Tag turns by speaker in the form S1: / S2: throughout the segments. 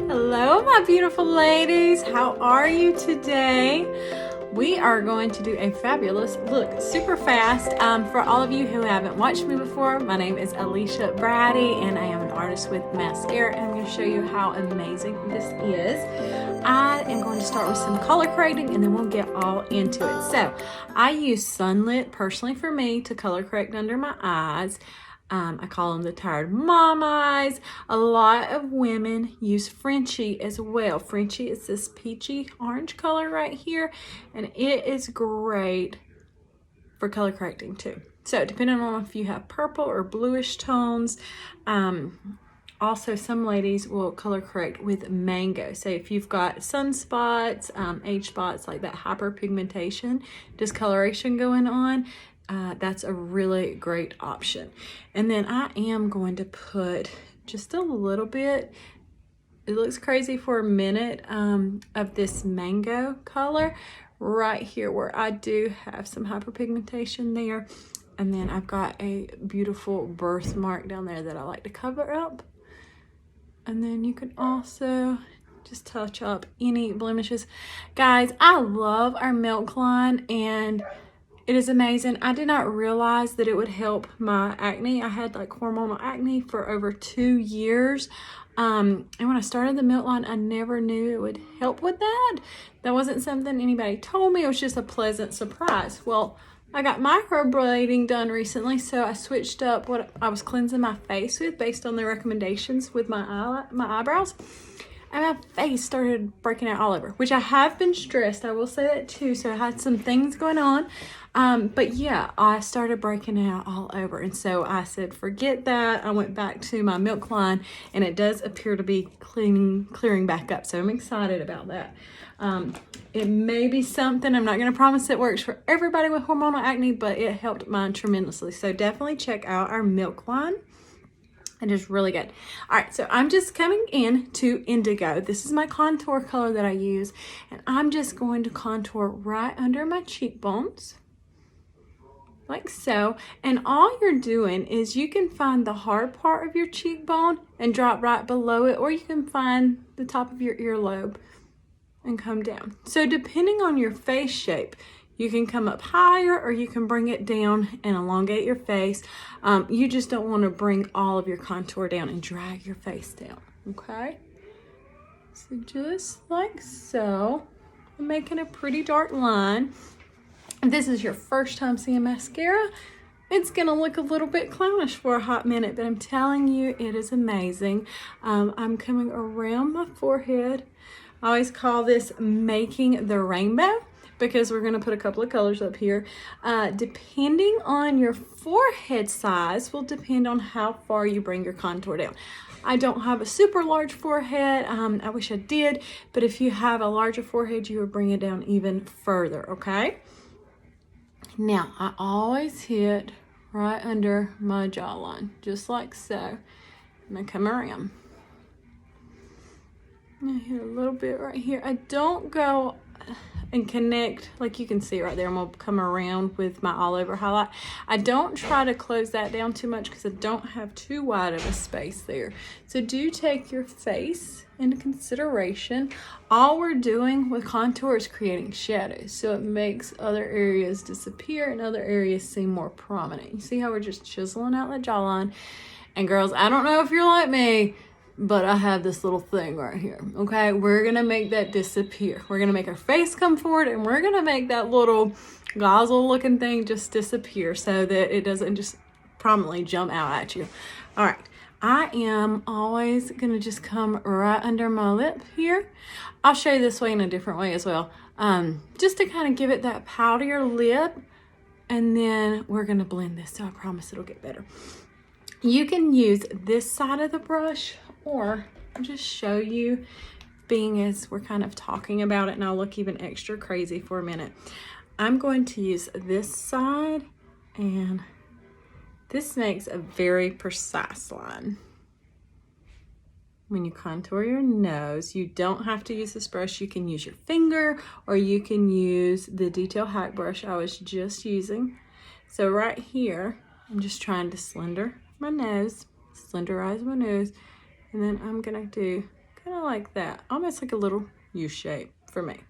S1: Hello, my beautiful ladies. How are you today? We are going to do a fabulous look super fast. For all of you who haven't watched me before, my name is Alicia Brady and I am an artist with Maskcara, and I'm going to show you how amazing this is. I am going to start with some color correcting and then we'll get all into it. So I use Sunlit personally for me to color correct under my eyes. I call them the tired mom eyes. A lot of women use Frenchie as well. Frenchie is this peachy orange color right here, and it is great for color correcting too. So depending on if you have purple or bluish tones, also some ladies will color correct with mango. So if you've got sunspots, age spots, like that hyperpigmentation, discoloration going on, that's a really great option. And then I am going to put just a little bit, it looks crazy for a minute, of this mango color right here where I do have some hyperpigmentation there. And then I've got a beautiful birthmark down there that I like to cover up. And then you can also just touch up any blemishes. Guys, I love our Milk line and it is amazing. I did not realize that it would help my acne. I had like hormonal acne for over 2 years. And when I started the Milk line, I never knew it would help with that. That wasn't something anybody told me. It was just a pleasant surprise. Well, I got microblading done recently, so I switched up what I was cleansing my face with based on the recommendations with my eyebrows. And my face started breaking out all over, which I have been stressed. I will say that too. So I had some things going on. But yeah, I started breaking out all over. And so I said, forget that. I went back to my Milk line and it does appear to be clearing back up. So I'm excited about that. It may be something, I'm not going to promise it works for everybody with hormonal acne, but it helped mine tremendously. So definitely check out our Milk line. It is really good. All right, so I'm just coming in to Indigo. This is my contour color that I use, and I'm just going to contour right under my cheekbones, like so. And all you're doing is you can find the hard part of your cheekbone and drop right below it, or you can find the top of your earlobe and come down. So depending on your face shape, you can come up higher or you can bring it down and elongate your face. You just don't want to bring all of your contour down and drag your face down, okay? So just like so. I'm making a pretty dark line. If this is your first time seeing mascara, it's gonna look a little bit clownish for a hot minute, but I'm telling you, it is amazing. I'm coming around my forehead. I always call this making the rainbow, because we're going to put a couple of colors up here. Depending on your forehead size will depend on how far you bring your contour down. I don't have a super large forehead. I wish I did, but if you have a larger forehead, you would bring it down even further, okay? Now, I always hit right under my jawline, just like so. I'm going to come around. I hit a little bit right here. I don't go and connect, like you can see right there. I'm gonna come around with my all over highlight. I don't try to close that down too much because I don't have too wide of a space there. So do take your face into consideration. All we're doing with contour is creating shadows, so it makes other areas disappear and other areas seem more prominent. You see how we're just chiseling out the jawline? And girls, I don't know if you're like me, but I have this little thing right here, okay? We're gonna make that disappear. We're gonna make our face come forward and we're gonna make that little gosle looking thing just disappear so that it doesn't just prominently jump out at you. All right, I am always gonna just come right under my lip here. I'll show you this way in a different way as well. Just to kind of give it that powder lip, and then we're gonna blend this, so I promise it'll get better. You can use this side of the brush, or I'll just show you, being as we're kind of talking about it, and I'll look even extra crazy for a minute. I'm going to use this side, and this makes a very precise line. When you contour your nose, you don't have to use this brush. You can use your finger, or you can use the detail hack brush I was just using. So right here, I'm just trying to slenderize my nose, and then I'm gonna do kind of like that, almost like a little U shape for me.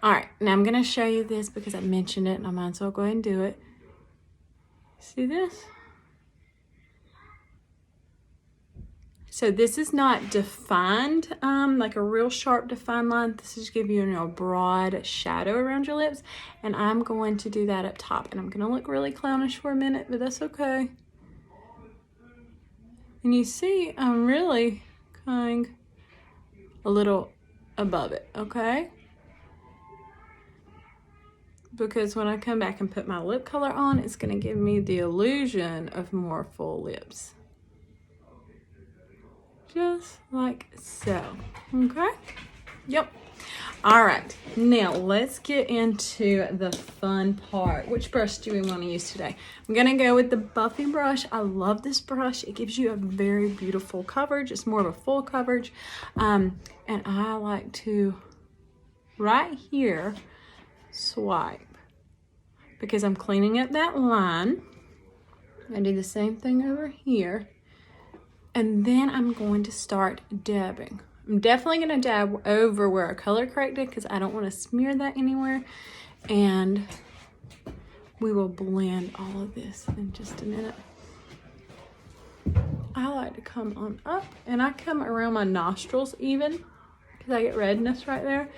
S1: All right, now I'm gonna show you this because I mentioned it and I might as well go ahead and do it. See this? So this is not defined, like a real sharp defined line. This is giving you a broad shadow around your lips. And I'm going to do that up top. And I'm gonna look really clownish for a minute, but that's okay. And you see, I'm really going a little above it, okay? Because when I come back and put my lip color on, it's gonna give me the illusion of more full lips. Just like so, okay? Yep. All right, now let's get into the fun part. Which brush do we want to use today? I'm gonna go with the Buffy brush. I love this brush. It gives you a very beautiful coverage. It's more of a full coverage. And I like to, right here, swipe. Because I'm cleaning up that line. I do the same thing over here. And then I'm going to start dabbing. I'm definitely going to dab over where I color corrected because I don't want to smear that anywhere. And we will blend all of this in just a minute. I like to come on up, and I come around my nostrils even because I get redness right there.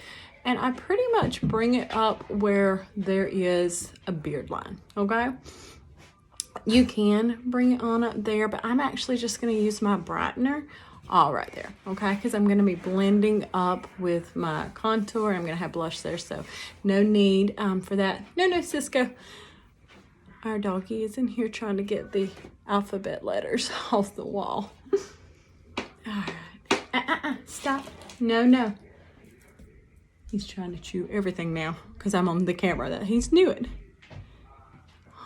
S1: And I pretty much bring it up where there is a beard line, okay? You can bring it on up there, but I'm actually just going to use my brightener all right there, okay? Because I'm going to be blending up with my contour. I'm going to have blush there, so no need for that. No, Cisco. Our doggy is in here trying to get the alphabet letters off the wall. All right. Stop. No. He's trying to chew everything now because I'm on the camera. That he's new it.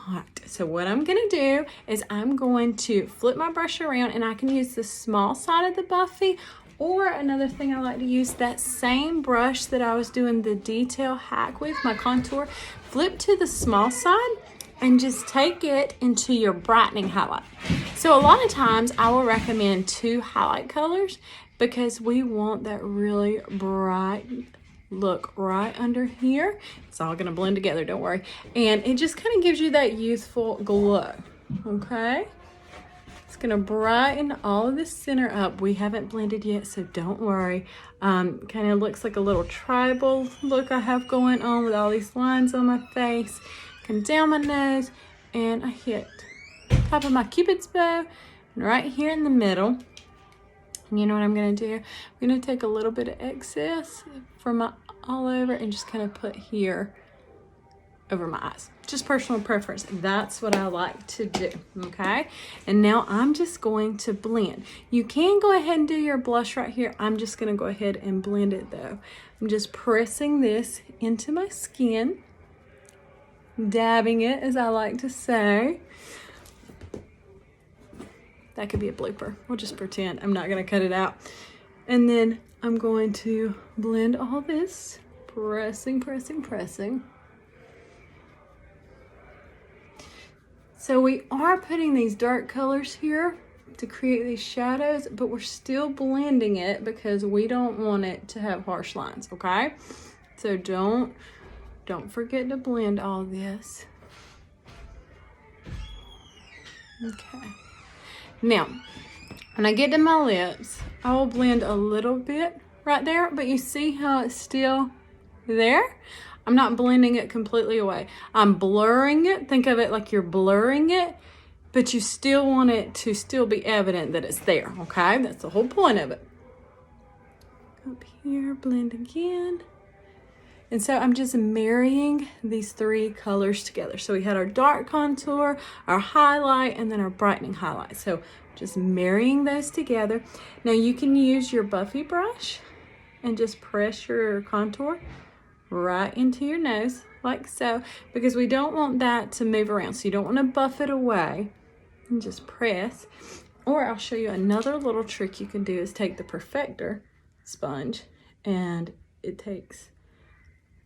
S1: All right, so what I'm gonna do is I'm going to flip my brush around, and I can use the small side of the Buffy, or another thing I like to use, that same brush that I was doing the detail hack with, my contour, flip to the small side and just take it into your brightening highlight. So a lot of times I will recommend 2 highlight colors because we want that really bright look right under here. It's all gonna blend together, don't worry. And it just kind of gives you that youthful glow, okay? It's gonna brighten all of the center up. We haven't blended yet, so don't worry. Kind of looks like a little tribal look I have going on with all these lines on my face. Come down my nose, and I hit top of my Cupid's bow, and right here in the middle. And you know what I'm gonna do? I'm gonna take a little bit of excess from my all over and just kind of put here over my eyes. Just personal preference. That's what I like to do, okay? And now I'm just going to blend. You can go ahead and do your blush right here. I'm just gonna go ahead and blend it though. I'm just pressing this into my skin, dabbing it, as I like to say. That could be a blooper. We'll just pretend. I'm not gonna cut it out. And then I'm going to blend all this, pressing. So we are putting these dark colors here to create these shadows, but we're still blending it because we don't want it to have harsh lines, okay? So don't forget to blend all this. Okay. Now, when I get to my lips, I will blend a little bit right there, but you see how it's still there? I'm not blending it completely away. I'm blurring it. Think of it like you're blurring it, but you still want it to still be evident that it's there, okay? That's the whole point of it. Up here, blend again. And so I'm just marrying these 3 colors together. So we had our dark contour, our highlight, and then our brightening highlight. So just marrying those together. Now you can use your Buffy brush and just press your contour right into your nose like so, because we don't want that to move around. So you don't want to buff it away, and just press. Or I'll show you another little trick you can do is take the perfector sponge, and it takes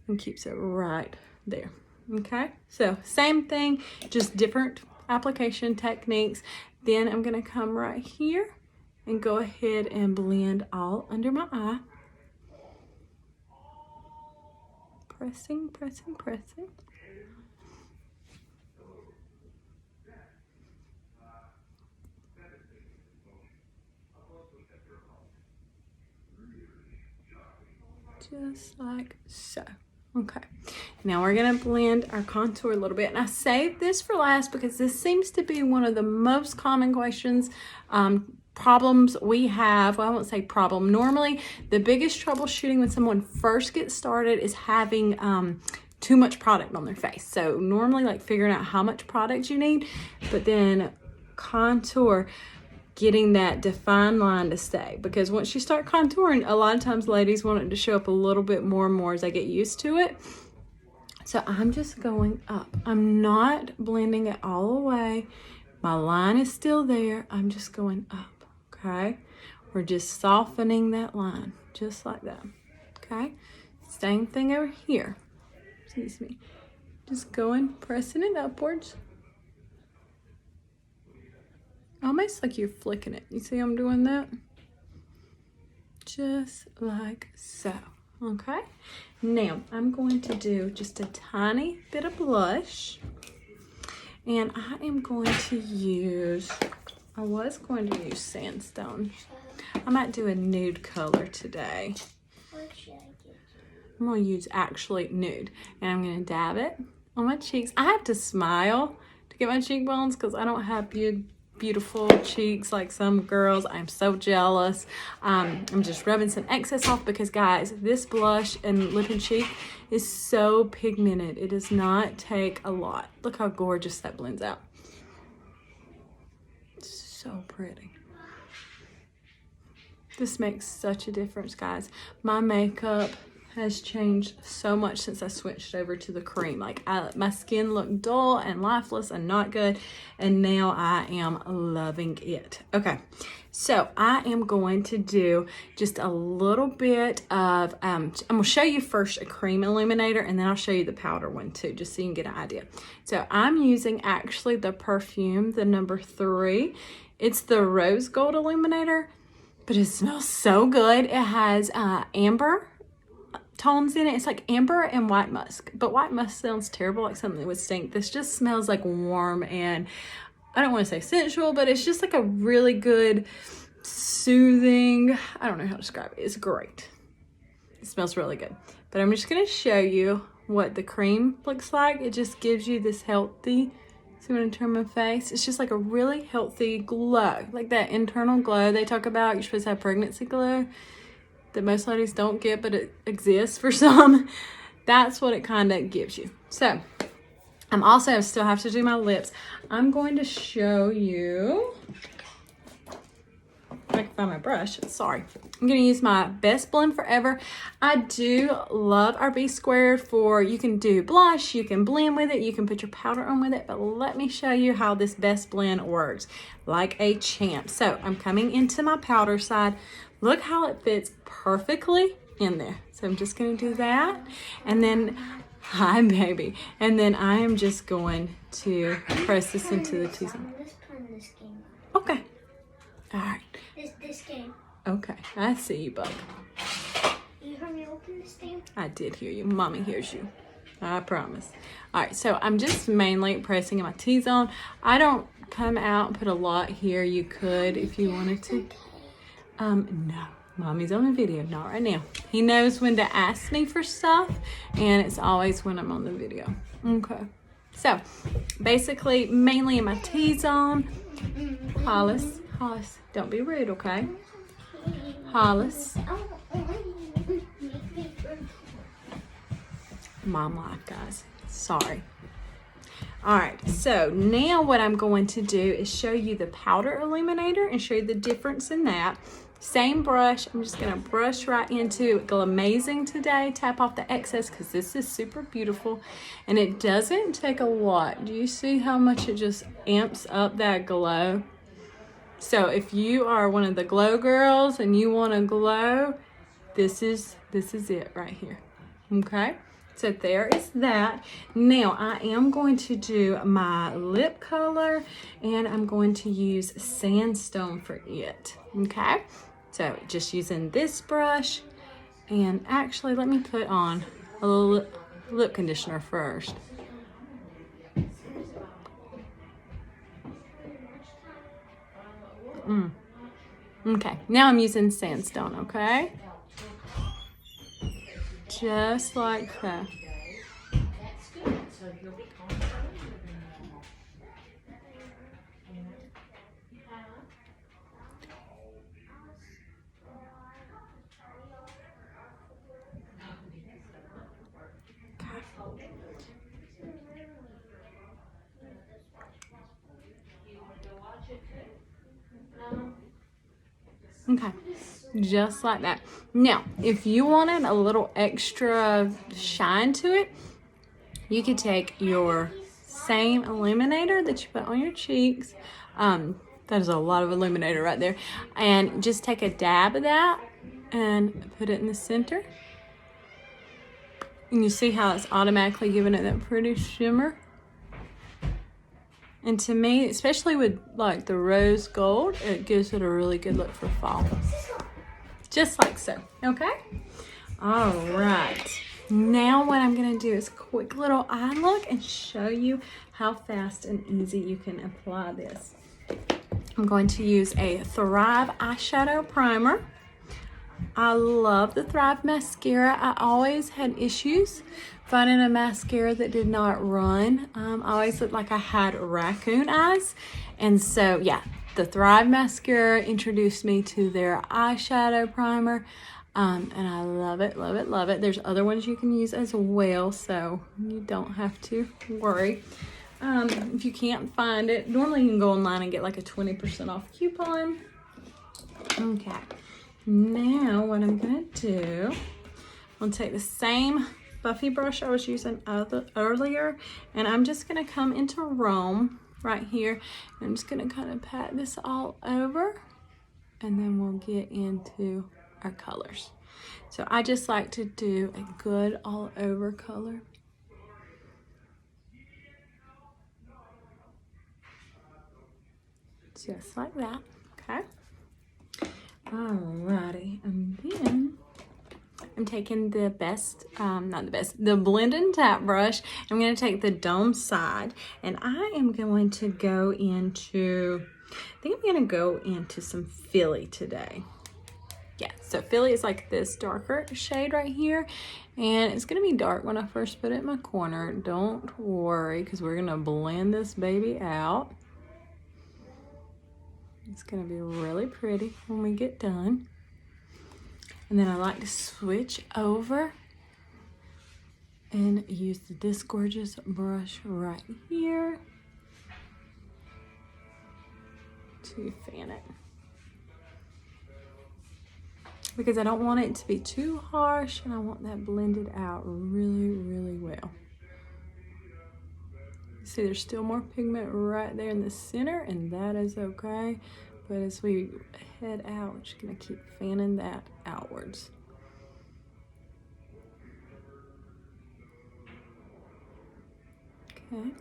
S1: and keeps it right there, okay? So same thing, just different application techniques. Then I'm gonna come right here and go ahead and blend all under my eye. Pressing, pressing, pressing. Just like so. Okay, now we're gonna blend our contour a little bit. And I saved this for last because this seems to be one of the most common questions, problems we have. Well, I won't say problem. Normally, the biggest troubleshooting when someone first gets started is having too much product on their face. So normally like figuring out how much product you need, but then contour, getting that defined line to stay, because once you start contouring, a lot of times ladies want it to show up a little bit more and more as they get used to it. So I'm just going up. I'm not blending it all the way. My line is still there. I'm just going up, okay? We're just softening that line, just like that, okay? Same thing over here. Excuse me. Just going, pressing it upwards. Almost like you're flicking it. You see I'm doing that? Just like so. Okay. Now I'm going to do just a tiny bit of blush. And I am going to use, I was going to use sandstone. I might do a nude color today. What should I get? I'm going to use actually nude. And I'm going to dab it on my cheeks. I have to smile to get my cheekbones because I don't have beautiful cheeks like some girls. I'm so jealous. I'm just rubbing some excess off because guys, this blush and lip and cheek is so pigmented. It does not take a lot. Look how gorgeous that blends out. So pretty. This makes such a difference, guys. My makeup has changed so much since I switched over to the cream. Like my skin looked dull and lifeless and not good, and now I am loving it. Okay, so I am going to do just a little bit of I'm gonna show you first a cream illuminator, and then I'll show you the powder one too, just so you can get an idea. So I'm using actually the perfume, the number 3. It's the rose gold illuminator, but it smells so good. It has amber tones in it. It's like amber and white musk, but white musk sounds terrible, like something that would stink. This just smells like warm, and I don't want to say sensual, but it's just like a really good soothing, I don't know how to describe it. It's great. It smells really good. But I'm just going to show you what the cream looks like. It just gives you this healthy, see when I turn my face, it's just like a really healthy glow, like that internal glow they talk about. You're supposed to have pregnancy glow that most ladies don't get, but it exists for some. That's what it kind of gives you. So I'm also still have to do my lips. I'm going to show you, if I can find my brush, sorry. I'm going to use my Best Blend Forever. I do love our B Squared for, you can do blush, you can blend with it, you can put your powder on with it, but let me show you how this Best Blend works like a champ. So I'm coming into my powder side. Look how it fits perfectly in there. So I'm just going to do that. And then, hi baby. And then I am just going to press this into the T-zone.
S2: Let's turn this game
S1: Okay. All right.
S2: This game.
S1: Okay. I see you, bug.
S2: You heard me open this game?
S1: I did hear you. Mommy hears you. I promise. All right. So I'm just mainly pressing in my T-zone. I don't come out and put a lot here. You could if you wanted to. No, Mommy's on the video, not right now. He knows when to ask me for stuff, and it's always when I'm on the video. Okay, so basically, mainly in my T-zone. Hollis, don't be rude, okay? Hollis. Mom life, guys. Sorry. All right, so now what I'm going to do is show you the powder illuminator and show you the difference in that. Same brush, I'm just gonna brush right into it. Go amazing today. Tap off the excess because this is super beautiful and it doesn't take a lot. Do you see how much it just amps up that glow? So if you are one of the glow girls and you want to glow, this is it right here. Okay, So there is that. Now I am going to do my lip color, and I'm going to use Sandstone for it. Okay, so just using this brush, and actually let me put on a little lip conditioner first. Okay, now I'm using Sandstone, okay? Just like that. Okay, just like that. Now, if you wanted a little extra shine to it, you could take your same illuminator that you put on your cheeks. That is a lot of illuminator right there. And just take a dab of that and put it in the center. And you see how it's automatically giving it that pretty shimmer. And to me, especially with like the rose gold, it gives it a really good look for fall. Just like so, okay? All right. Now what I'm gonna do is a quick little eye look and show you how fast and easy you can apply this. I'm going to use a Thrive eyeshadow primer. I love the Thrive mascara. I always had issues finding a mascara that did not run. I always looked like I had raccoon eyes. And so, yeah, the Thrive mascara introduced me to their eyeshadow primer. And I love it, love it, love it. There's other ones you can use as well, so you don't have to worry. If you can't find it, normally you can go online and get like a 20% off coupon. Okay. Now what I'm gonna do, I'm gonna take the same Buffy brush I was using earlier, and I'm just gonna come into Rome right here. And I'm just gonna kind of pat this all over, and then we'll get into our colors. So I just like to do a good all over color. Just like that, okay? Alrighty, and then I'm taking the the blend and tap brush. I'm going to take the dome side, and I am going to go into, I think I'm going to go into some Philly today. Yeah, so Philly is like this darker shade right here, and it's going to be dark when I first put it in my corner. Don't worry, because we're going to blend this baby out. It's going to be really pretty when we get done. And then I like to switch over and use this gorgeous brush right here to fan it. Because I don't want it to be too harsh, and I want that blended out really, really well. See, there's still more pigment right there in the center, and that is okay. But as we head out, we're just gonna keep fanning that outwards. Okay.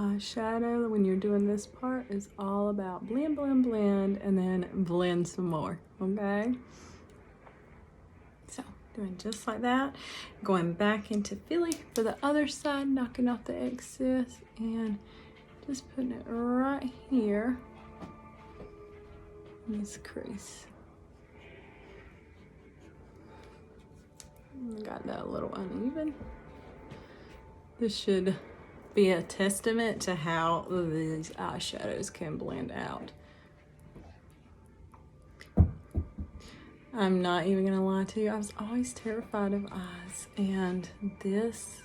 S1: Eyeshadow, when you're doing this part, is all about blend, blend, blend, and then blend some more, okay? So, doing just like that. Going back into Philly for the other side, knocking off the excess, and just putting it right here in this crease. Got that a little uneven. This should be a testament to how these eyeshadows can blend out. I'm not even gonna lie to you, I was always terrified of eyes, and this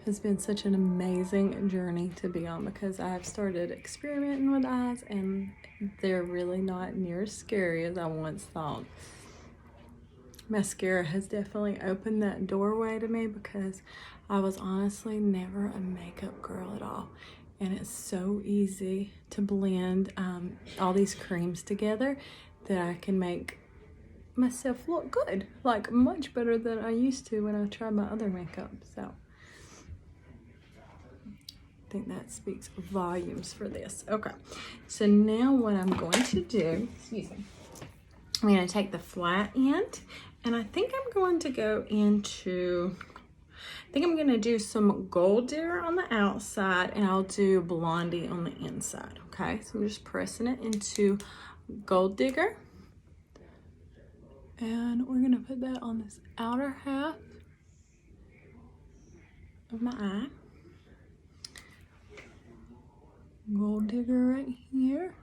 S1: has been such an amazing journey to be on, because I've started experimenting with eyes, and they're really not near as scary as I once thought. mascara has definitely opened that doorway to me, because I was honestly never a makeup girl at all. And it's so easy to blend all these creams together that I can make myself look good, like much better than I used to when I tried my other makeup. So I think that speaks volumes for this. Okay, so now what I'm going to do, excuse me, I'm going to take the flat end, and I think I'm going to go into, I think I'm going to do some Gold Digger on the outside, and I'll do Blondie on the inside. Okay, so I'm just pressing it into Gold Digger. And we're gonna put that on this outer half of my eye. Gold Digger right here.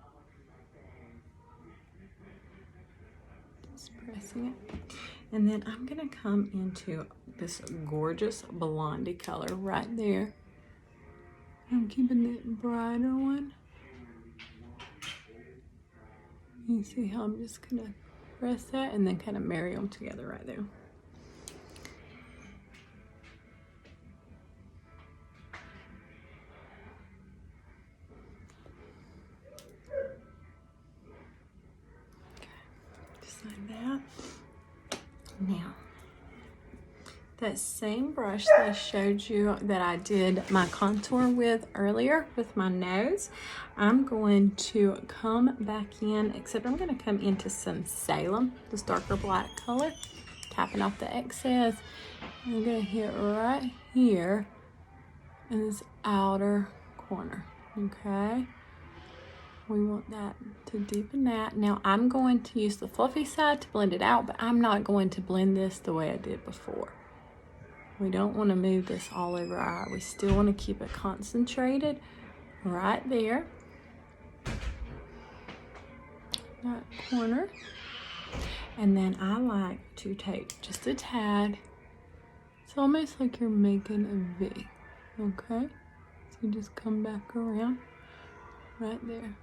S1: Just pressing it. And then I'm gonna come into this gorgeous Blondie color right there. I'm keeping the brighter one. You see how I'm just gonna press that and then kind of marry them together right there. Okay, just like that. Now, that same brush that I showed you that I did my contour with earlier with my nose, I'm going to come back in, except I'm going to come into some Salem, this darker black color, tapping off the excess. I'm going to hit right here in this outer corner, okay? We want that to deepen that. Now I'm going to use the fluffy side to blend it out, but I'm not going to blend this the way I did before. We don't want to move this all over our eye. We still want to keep it concentrated right there. That corner. And then I like to take just a tad. It's almost like you're making a V. Okay? So you just come back around right there.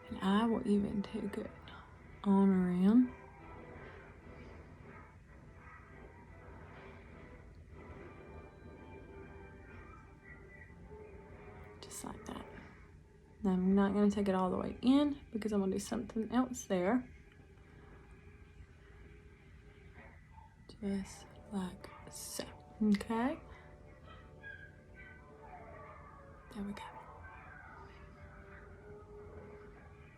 S1: And I will even take it on around. Just like that. Now I'm not going to take it all the way in because I'm going to do something else there. Just like so. Okay? There we go.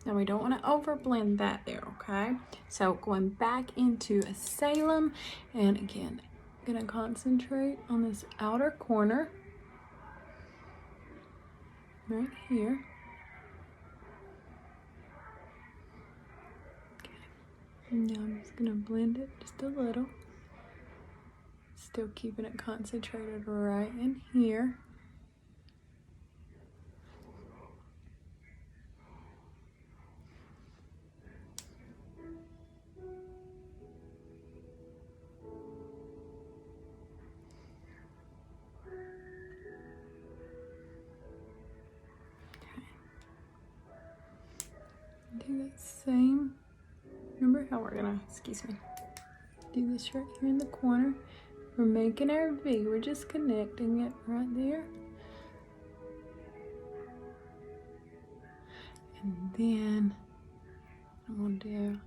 S1: Now we don't want to over blend that there, okay? So going back into a Salem, and again, I'm gonna concentrate on this outer corner right here. Okay. And now I'm just gonna blend it just a little. Still keeping it concentrated right in here. Do that same. Remember how we're gonna, excuse me, do this right here in the corner. We're making our V. We're just connecting it right there. And then I'm gonna do,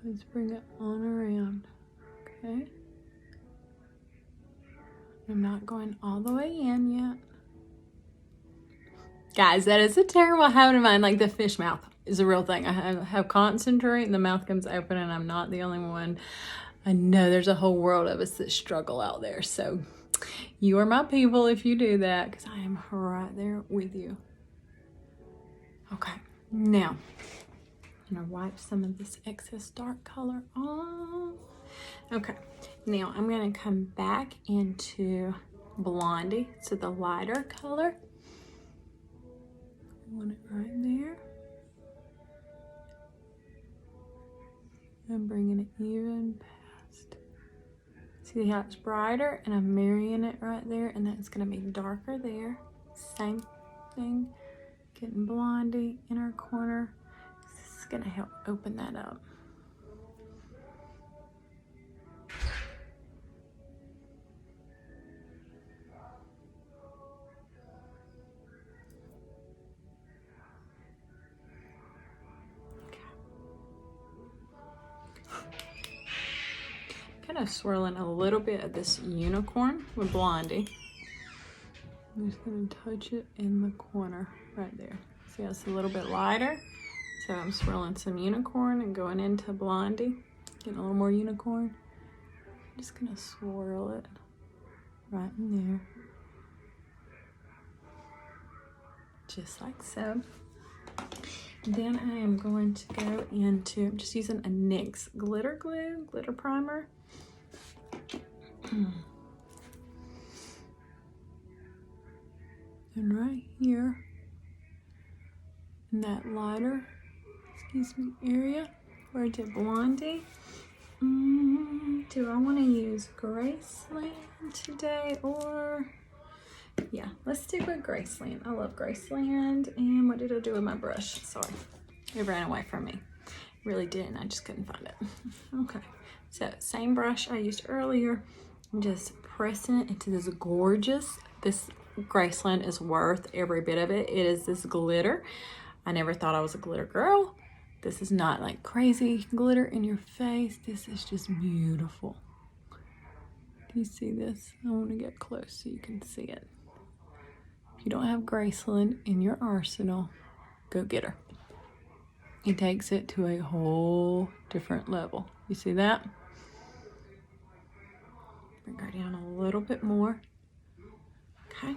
S1: let's bring it on around, okay? I'm not going all the way in yet. Guys, that is a terrible habit of mine. Like the fish mouth is a real thing. I have concentrate and the mouth comes open, and I'm not the only one. I know there's a whole world of us that struggle out there. So you are my people if you do that, because I am right there with you. Okay, now I'm gonna wipe some of this excess dark color off. Okay, now I'm gonna come back into Blondie, so the lighter color. I want it right there. I'm bringing it even past. See how it's brighter, and I'm marrying it right there, and that's gonna be darker there. Same thing, getting Blondie in our corner. It's gonna help open that up. Kind of swirling a little bit of this unicorn with Blondie. I'm just gonna touch it in the corner right there. See how it's a little bit lighter? So I'm swirling some unicorn and going into Blondie. Getting a little more unicorn. I'm just gonna swirl it right in there. Just like so. Then I am going to go into, I'm just using a NYX glitter glue, glitter primer. And right here, in that lighter, area where I did Blondie. Do I want to use Graceland today or... Yeah, let's stick with Graceland. I love Graceland. And what did I do with my brush? Sorry, it ran away from me. Really didn't, I just couldn't find it. Okay, so same brush I used earlier. I'm just pressing it into this gorgeous, this Graceland is worth every bit of it. It is this glitter. I never thought I was a glitter girl. This is not like crazy glitter in your face. This is just beautiful. Do you see this? I want to get close so you can see it. If you don't have Graceland in your arsenal, go get her. It takes it to a whole different level. You see that? Bring her down a little bit more. Okay.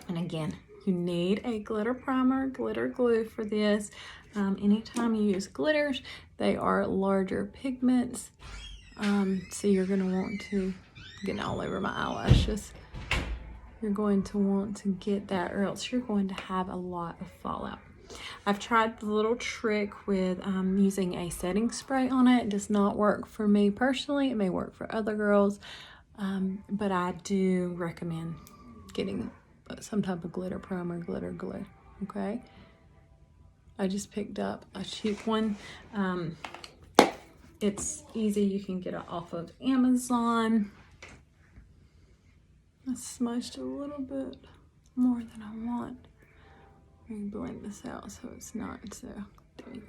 S1: And again, you need a glitter primer, glitter glue for this. Anytime you use glitters, they are larger pigments. So you're gonna want to, get all over my eyelashes. You're going to want to get that or else you're going to have a lot of fallout. I've tried the little trick with using a setting spray on it. It does not work for me personally. It may work for other girls, but I do recommend getting some type of glitter primer, glitter glue, okay? I just picked up a cheap one. It's easy, you can get it off of Amazon. I smudged a little bit more than I want. Let me blend this out so it's not, so there you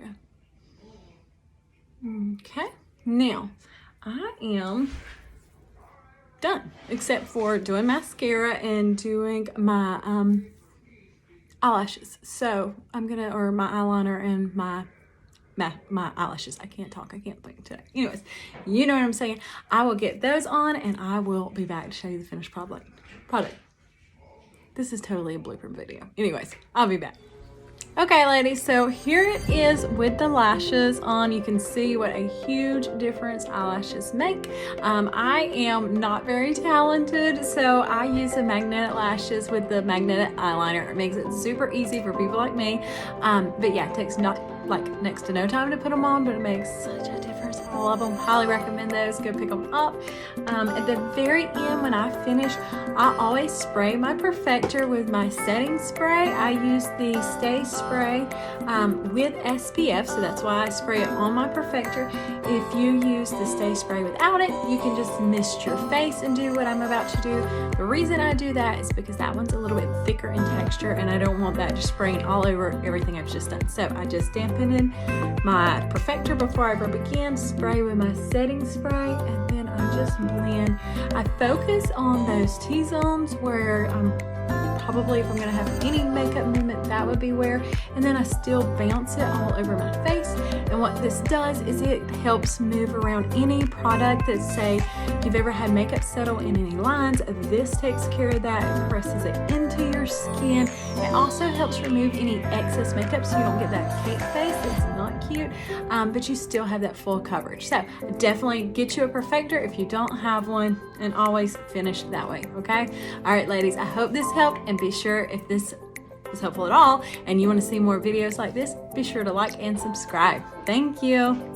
S1: go. Okay, now I am done except for doing mascara and doing my eyelashes. So I'm gonna, or my eyeliner and my eyelashes. I can't talk, I can't think today. Anyways, you know what I'm saying. I will get those on and I will be back to show you the finished product. This is totally a blooper video. Anyways, I'll be back. Okay, ladies, so here it is with the lashes on. You can see what a huge difference eyelashes make. I am not very talented, so I use the magnetic lashes with the magnetic eyeliner. It makes it super easy for people like me. But yeah, it takes not like next to no time to put them on, but it makes such a difference. I love them. Highly recommend those. Go pick them up. At the very end, when I finish, I always spray my perfector with my setting spray. I use the Stay Spray with SPF, so that's why I spray it on my perfector. If you use the Stay Spray without it, you can just mist your face and do what I'm about to do. The reason I do that is because that one's a little bit thicker in texture and I don't want that just spraying all over everything I've just done. So I just dampen in my perfector before I ever begin, spray with my setting spray, and then I just blend. I focus on those T-zones where probably if I'm gonna have any makeup movement, that would be where, and then I still bounce it all over my face. And what this does is it helps move around any product that, say, you've ever had makeup settle in any lines. This takes care of that. It presses it into your skin. It also helps remove any excess makeup so you don't get that cake face. It's not cute, but you still have that full coverage. So definitely get you a perfector if you don't have one, and always finish that way, okay? All right, ladies, I hope this helped, and be sure if this was helpful at all and you want to see more videos like this, be sure to like and subscribe. Thank you.